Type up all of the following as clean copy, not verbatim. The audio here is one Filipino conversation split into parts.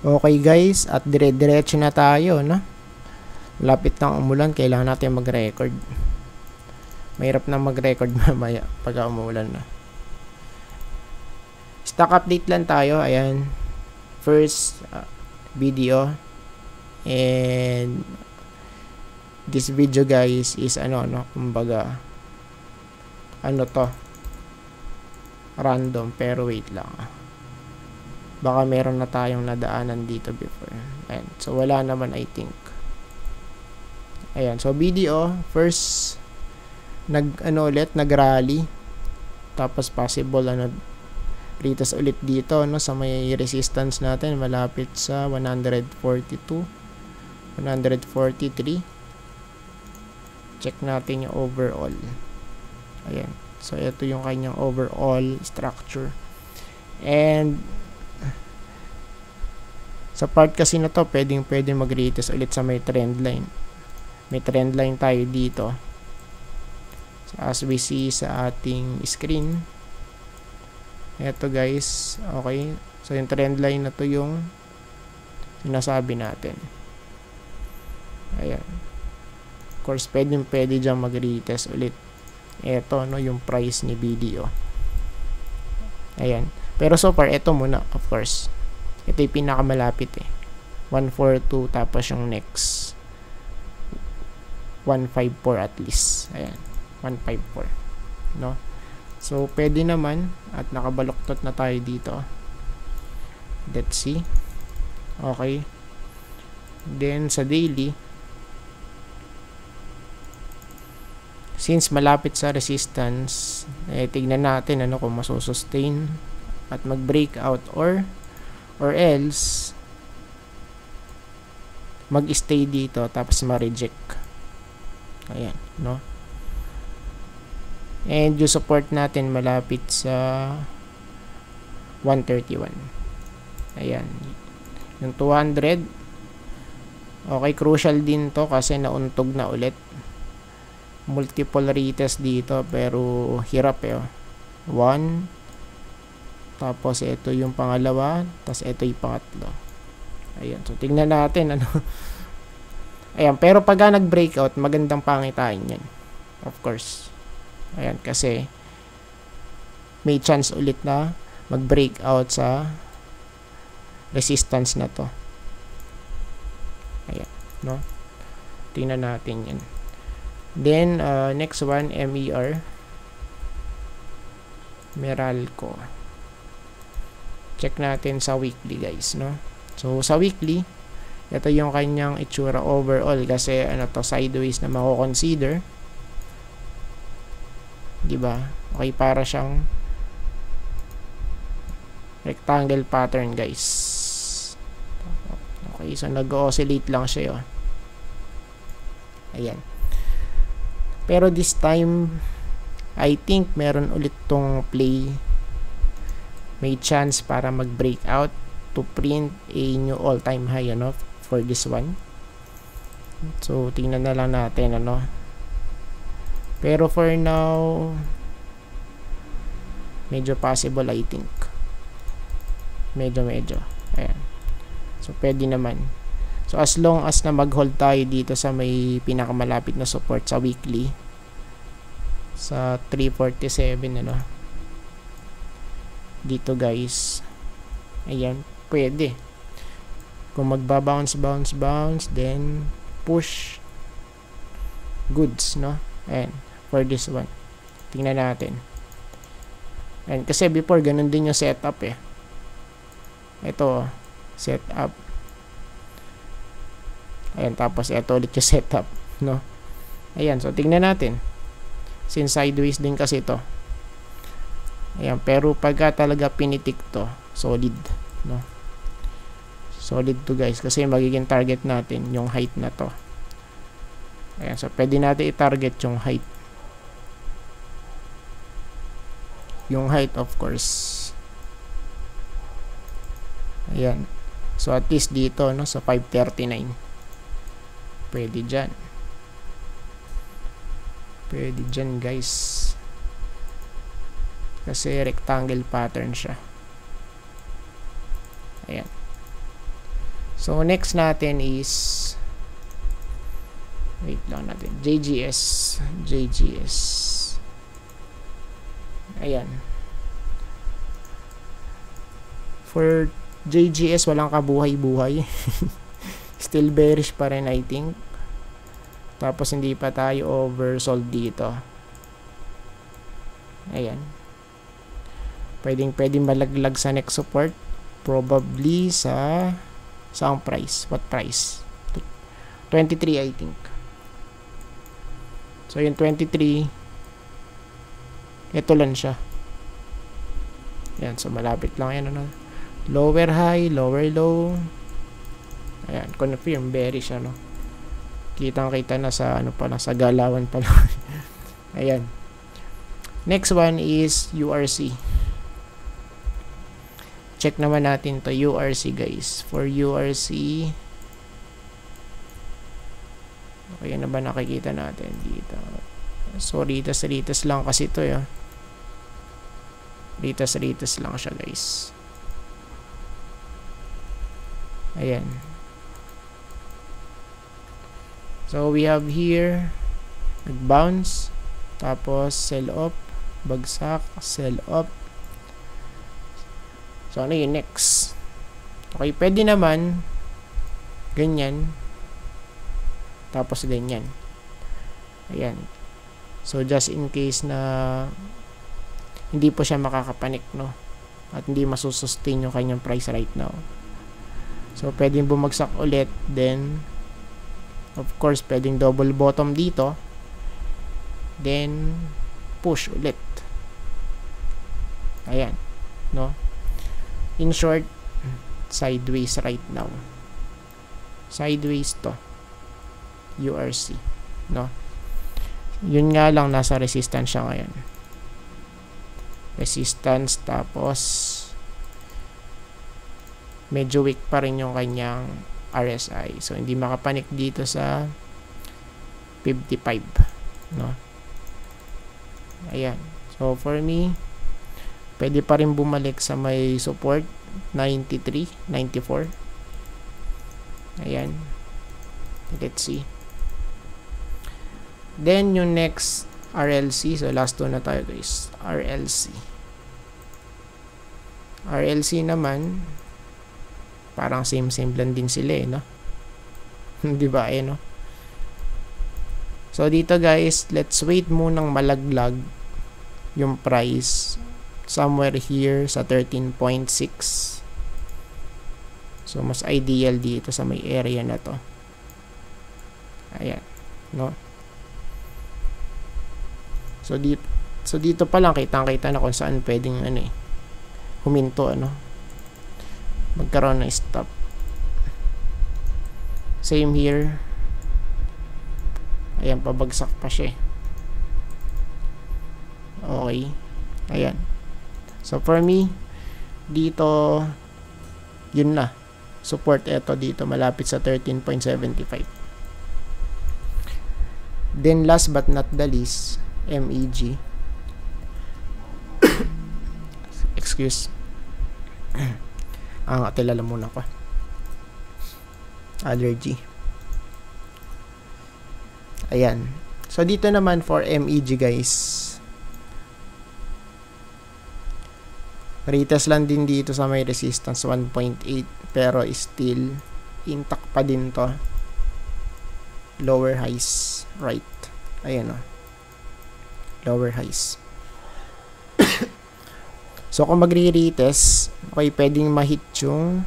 Okay guys, at dire-diretso na tayo, no? Lapit ng umulan, kailangan natin mag-record. Mahirap na mag-record mamaya pag umulan na. Stock update lang tayo, ayan. First video. And this video guys is kumbaga, to? Random, pero wait lang. Baka meron na tayong nadaanan dito before. Ayan. So, wala naman, I think. Ayan. So, video. First, nag-rally. Tapos, possible, retest ulit dito, sa may resistance natin. Malapit sa 142. 143. Check natin yung overall. Ayan. So, ito yung kanyang overall structure. And, sa part kasi na to, pwedeng mag-retest ulit sa may trend line. May trend line tayo dito. So, as we see sa ating screen. Eto guys, okay. So, yung trend line na to yung sinasabi natin. Ayan. Of course, pwede dyan mag-retest ulit. Eto, yung price ni BDO. Ayan. Pero so far, eto muna, of course. Ito yung pinakamalapit 142, tapos yung next 154 at least. Ayan, 154, no? So pwede naman, at nakabaluktot na tayo dito. Let's see. Okay. Then sa daily, since malapit sa resistance, tignan natin kung masusustain at mag-breakout or else mag-stay dito tapos ma-reject. Ayan, no? And yung support natin malapit sa 131. Ayan. Yung 200. Okay, crucial din to kasi nauntog na ulit. Multiple retest dito pero hirap 1. Tapos ito yung pangalawa, tapos ito yung pangatlo. Ayan, so tingnan natin Ayan, pero pag nag-breakout, magandang pangitain yan. Of course. Ayan, kasi may chance ulit na mag-breakout sa resistance na to. Ayan, no? Tingnan natin yan. Then, next one, MER. Meralco. Check natin sa weekly guys, no? So sa weekly, ito yung kanyang itsura overall kasi sideways na mako-consider. 'Di ba? Okay, para siyang rectangle pattern guys. Okay, so nag-oscillate lang siya. Ayan. Pero this time I think meron ulit tong play. May chance para mag-breakout to print a new all-time high for this one. So tingnan na lang natin pero for now medyo possible, I think. Medyo ayan. So pwede naman. So as long as na mag-hold tayo dito sa may pinakamalapit na support sa weekly sa 347 dito guys, ayan, pwede kung magbabounce then push goods, ayan, for this one. Tingnan natin. Ayan, kasi before ganun din yung setup ito setup, ayan, tapos ito ulit yung setup, ayan, so tingnan natin since sideways din kasi ito. Ayan, pero pagka talaga pinitik to, solid, solid to guys, kasi magiging target natin yung height na to. Ayan, so pwede natin i-target yung height. Yung height, of course. Ayan. So at least dito, sa 539. Pwede dyan. Pwede dyan guys. Kasi rectangle pattern siya. Ayan. So next natin is, wait lang natin, JGS. Ayan. For JGS, walang kabuhay-buhay. Still bearish pa rin, I think. Tapos hindi pa tayo oversold dito. Ayan. Pwedeng malaglag sa next support. Probably sa ang price. What price? 23, I think. So yung 23, ito lang siya. Ayan, so malapit lang yan, ano. Lower high, lower low. Ayan, confirm, bearish, ano. Kitang-kita na sa, ano pa lang, sa galawan pa lang. Ayan. Next one is URC. Check naman natin to URC, guys. For URC, okay na ba nakikita natin dito? So, ritas lang kasi ito, eh. Ritas lang siya, guys. Ayan. So, we have here, nag-bounce, tapos sell up, bagsak, sell up. So, ano yung next? Okay, pwede naman ganyan, tapos ganyan. Ayan. So, just in case na hindi po siya makakapanik, no? At hindi masusustain yung kanyang price right now. So, pwedeng bumagsak ulit. Then, of course, pwedeng double bottom dito. Then, push ulit. Ayan. No? In short, sideways right now. Sideways to. URC. No? Yun nga lang, nasa resistance siya ngayon. Resistance, tapos medyo weak pa rin yung kanyang RSI. So, hindi makapanik dito sa 55. No? Ayan. So, for me, pwede pa rin bumalik sa may support 93, 94. Ayan. Let's see. Then, yung next RLC. So, last two na tayo, guys. RLC. RLC naman, parang same lang din sila, eh, no? Di ba, eh, no? So, dito, guys, let's wait munang malaglag yung price somewhere here sa 13.6. So, mas ideal dito sa may area na to. Ayan, no? So dito pa lang kitang-kita na kung saan pwedeng ano, eh, huminto, ano, magkaroon ng stop. Same here. Ayan, pabagsak pa siya. Okay. Ayan. So for me, dito, yun na. Support ito dito, malapit sa 13.75. Then last but not the least, MEG. Excuse. Tilala muna ko. Allergy. Ayan. So, dito naman for MEG, guys. Retest lang din dito sa may resistance 1.8, pero still intact pa din to. Lower highs, right? Ayan, o. Lower highs. So, kung magre-retest, okay, pwedeng ma-hit yung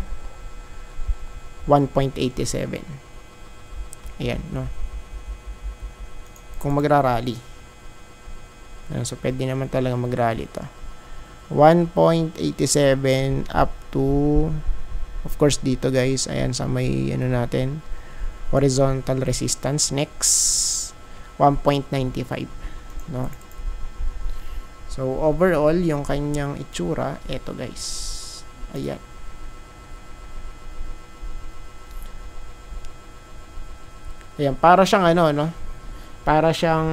1.87. Ayan, no? Kung magra-rally. So, pwede naman talaga mag-rally to. 1.87 up to, of course, dito, guys. Ayan, sa may, ano natin, horizontal resistance. Next, 1.95. No? So, overall, yung kanyang itsura, eto, guys. Ayan. Ayan, para siyang ano, no? Para siyang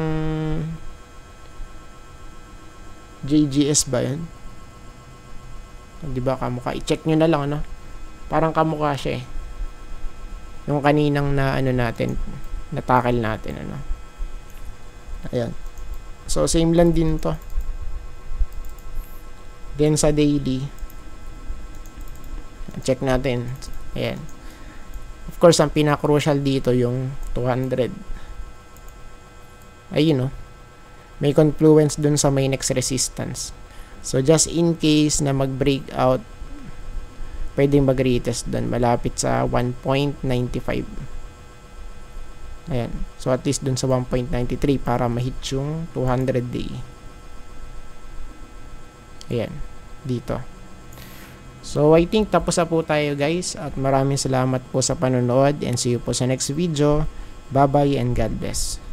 JGS ba yun? Di ba kamukha? I-check nyo na lang, no? Parang kamukha siya, eh. Yung kaninang na ano natin, na tackle natin, ano. Ayan. So, same lang din to. Then, sa daily, check natin. Ayan. Of course, ang pinaka-crucial dito yung 200. Ayun, no. May confluence dun sa may next resistance. So, just in case na mag-break out, pwedeng mag-retest dun. Malapit sa 1.95. Ayan. So, at least dun sa 1.93 para ma-hit yung 200 day. Ayan. Dito. So, I think tapos na po tayo, guys. At maraming salamat po sa panonood. And see you po sa next video. Bye-bye and God bless.